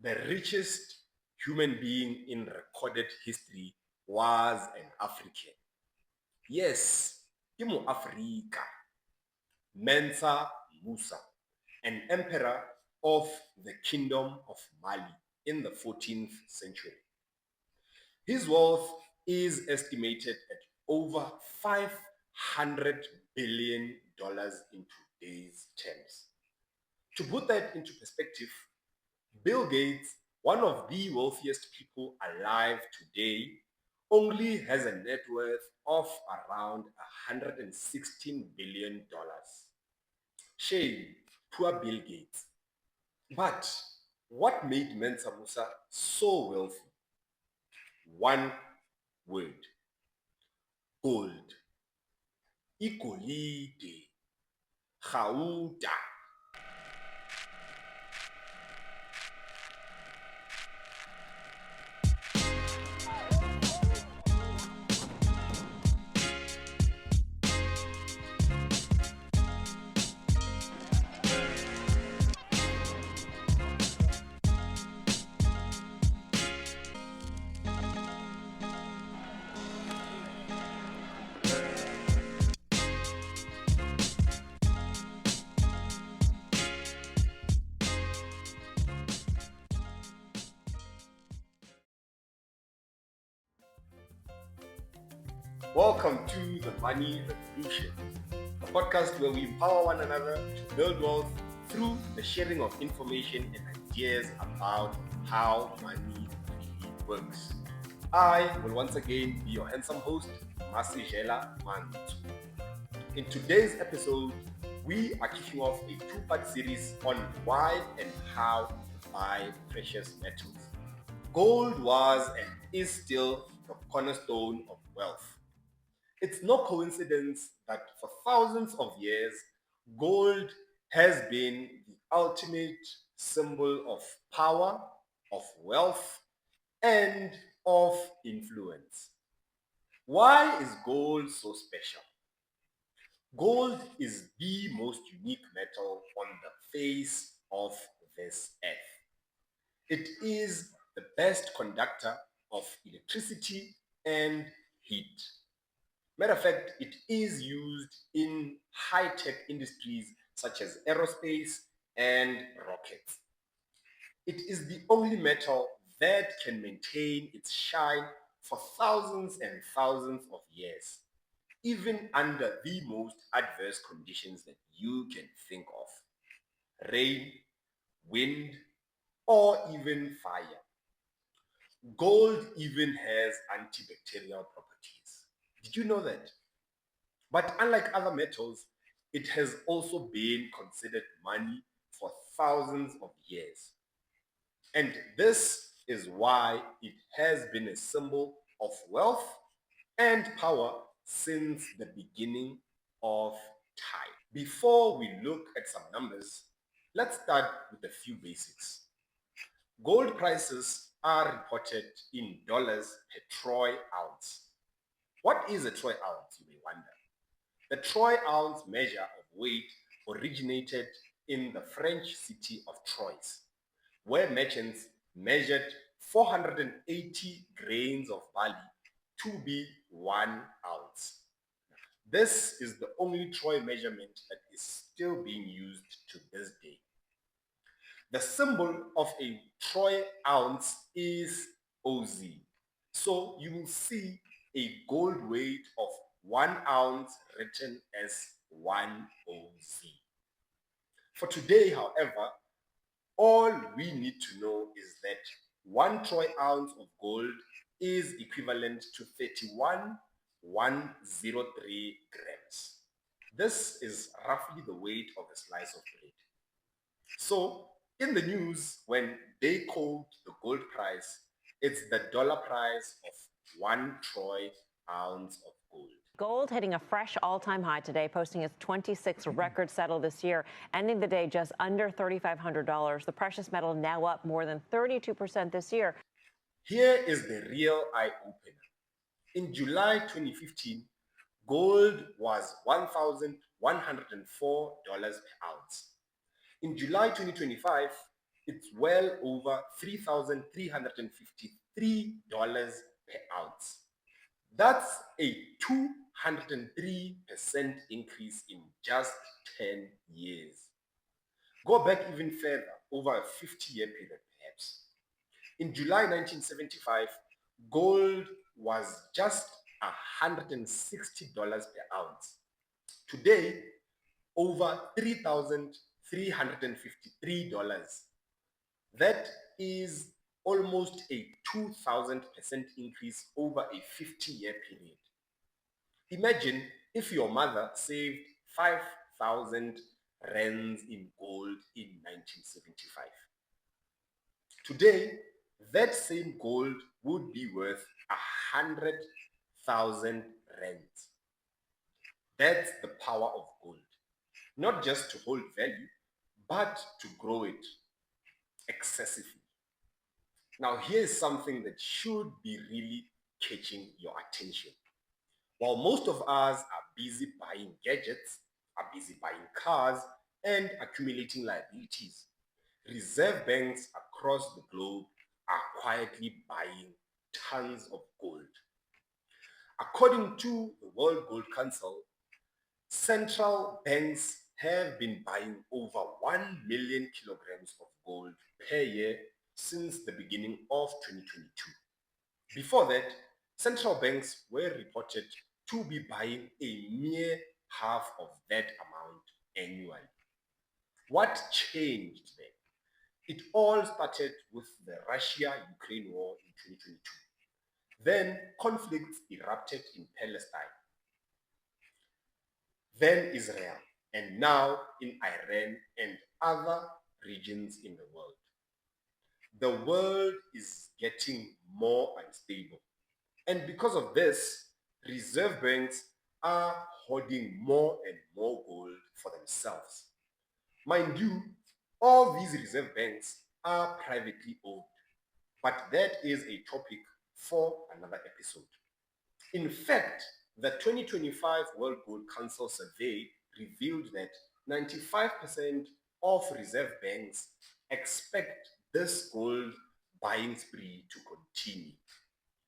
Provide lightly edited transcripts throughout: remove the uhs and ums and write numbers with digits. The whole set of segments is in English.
The richest human being in recorded history was an African. Yes, ke Africa. Mansa Musa, an emperor of the Kingdom of Mali in the 14th century. His wealth is estimated at over $500 billion in today's terms. To put that into perspective, Bill Gates, one of the wealthiest people alive today, only has a net worth of around $116 billion. Shame, poor Bill Gates. But what made Mansa Musa so wealthy? One word: gold. Igolide. Gauda. Welcome to the Money Revolution, a podcast where we empower one another to build wealth through the sharing of information and ideas about how money really works. I will once again be your handsome host, Masijela Mantu. In today's episode, we are kicking off a two-part series on why and how to buy precious metals. Gold was and is still the cornerstone of wealth. It's no coincidence that for thousands of years, gold has been the ultimate symbol of power, of wealth, and of influence. Why is gold so special? Gold is the most unique metal on the face of this earth. It is the best conductor of electricity and heat. Matter of fact, it is used in high-tech industries such as aerospace and rockets. It is the only metal that can maintain its shine for thousands and thousands of years, even under the most adverse conditions that you can think of: rain, wind, or even fire. Gold even has antibacterial properties. Did you know that? But unlike other metals, it has also been considered money for thousands of years. And this is why it has been a symbol of wealth and power since the beginning of time. Before we look at some numbers, let's start with a few basics. Gold prices are reported in dollars per troy ounce. What is a troy ounce, you may wonder? The troy ounce measure of weight originated in the French city of Troyes, where merchants measured 480 grains of barley to be 1 ounce. This is the only troy measurement that is still being used to this day. The symbol of a troy ounce is OZ. So you will see a gold weight of 1 ounce written as 1 OZ. For today, however, all we need to know is that 1 troy ounce of gold is equivalent to 31,103 grams. This is roughly the weight of a slice of bread. So, in the news, when they quote the gold price, it's the dollar price of 1 troy ounce of gold. Gold hitting a fresh all-time high today, posting its 26th record settle this year, ending the day just under $3,500. The precious metal now up more than 32% this year. Here is the real eye-opener. In July 2015, gold was $1,104 per ounce. In July 2025, It's well over $3,353 per ounce. That's a 203% increase in just 10 years. Go back even further, over a 50-year period perhaps. In July 1975, gold was just $160 per ounce. Today, over $3,353. That is almost a 2,000% increase over a 50-year period. Imagine if your mother saved 5,000 rands in gold in 1975. Today, that same gold would be worth 100,000 rands. That's the power of gold. Not just to hold value, but to grow it excessively. Now, here's something that should be really catching your attention. While most of us are busy buying gadgets, are busy buying cars, and accumulating liabilities, reserve banks across the globe are quietly buying tons of gold. According to the World Gold Council, central banks have been buying over 1 million kilograms of gold per year since the beginning of 2022. Before that, central banks were reported to be buying a mere half of that amount annually. What changed then? It all started with the Russia-Ukraine war in 2022. Then conflicts erupted in Palestine, then Israel, and now in Iran and other regions in the world. The world is getting more unstable. And because of this, reserve banks are hoarding more and more gold for themselves. Mind you, all these reserve banks are privately owned, but that is a topic for another episode. In fact, the 2025 World Gold Council survey revealed that 95% of reserve banks expect this gold buying spree to continue.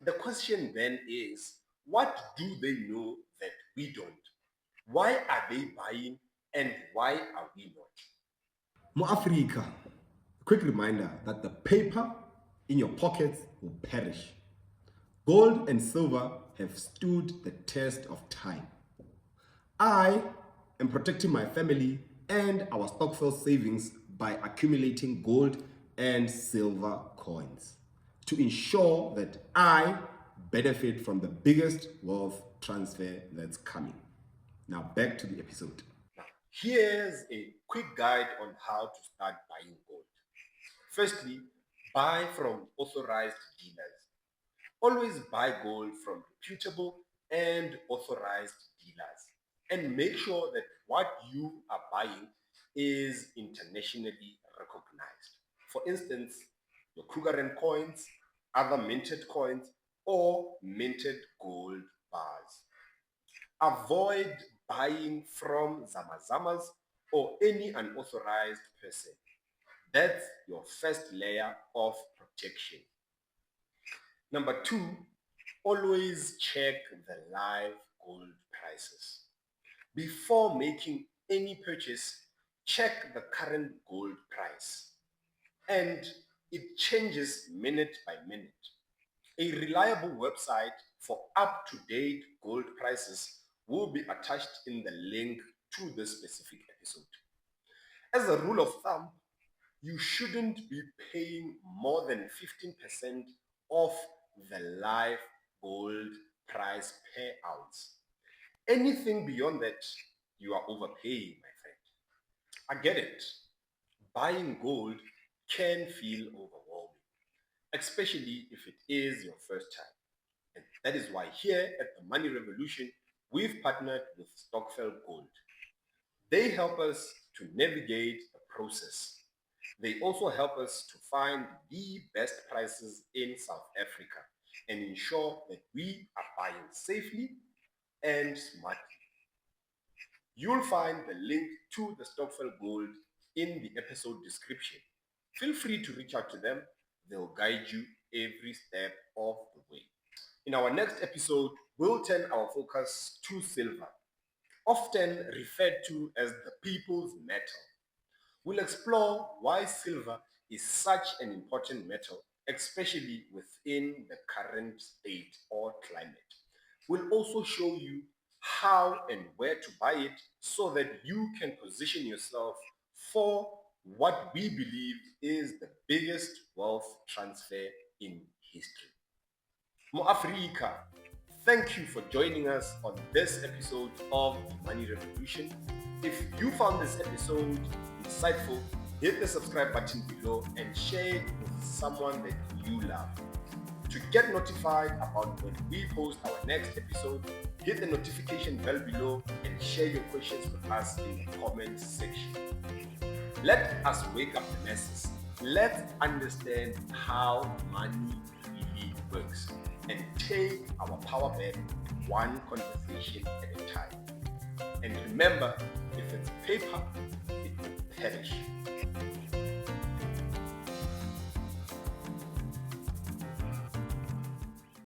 The question then is, what do they know that we don't? Why are they buying and why are we not? Mo Africa, a quick reminder that the paper in your pockets will perish. Gold and silver have stood the test of time. I am protecting my family and our Stockfell savings by accumulating gold and silver coins to ensure that I benefit from the biggest wealth transfer that's coming. Now back to the episode. Now, here's a quick guide on how to start buying gold. Firstly, buy from authorized dealers. Always buy gold from reputable and authorized dealers. And make sure that what you are buying is internationally recognized. For instance, your Kruger coins, other minted coins, or minted gold bars. Avoid buying from Zamazamas or any unauthorized person. That's your first layer of protection. Number two, always check the live gold prices. Before making any purchase, check the current gold price. And it changes minute by minute. A reliable website for up-to-date gold prices will be attached in the link to this specific episode. As a rule of thumb, you shouldn't be paying more than 15% of the live gold price per ounce. Anything beyond that, you are overpaying, my friend. I get it. Buying gold can feel overwhelming, especially if it is your first time. And that is why here at the Money Revolution, we've partnered with Stockfell Gold. They help us to navigate the process. They also help us to find the best prices in South Africa and ensure that we are buying safely and smartly. You'll find the link to the Stockfell Gold in the episode description. Feel free to reach out to them. They'll guide you every step of the way. In our next episode, we'll turn our focus to silver, often referred to as the people's metal. We'll explore why silver is such an important metal, especially within the current state or climate. We'll also show you how and where to buy it so that you can position yourself for what we believe is the biggest wealth transfer in history. Mo Africa, thank you for joining us on this episode of the Money Revolution. If you found this episode insightful, hit the subscribe button below and share it with someone that you love. To get notified about when we post our next episode, hit the notification bell below and share your questions with us in the comments section. Let us wake up the masses. Let's understand how money really works and take our power back one conversation at a time. And remember, if it's paper, it will perish.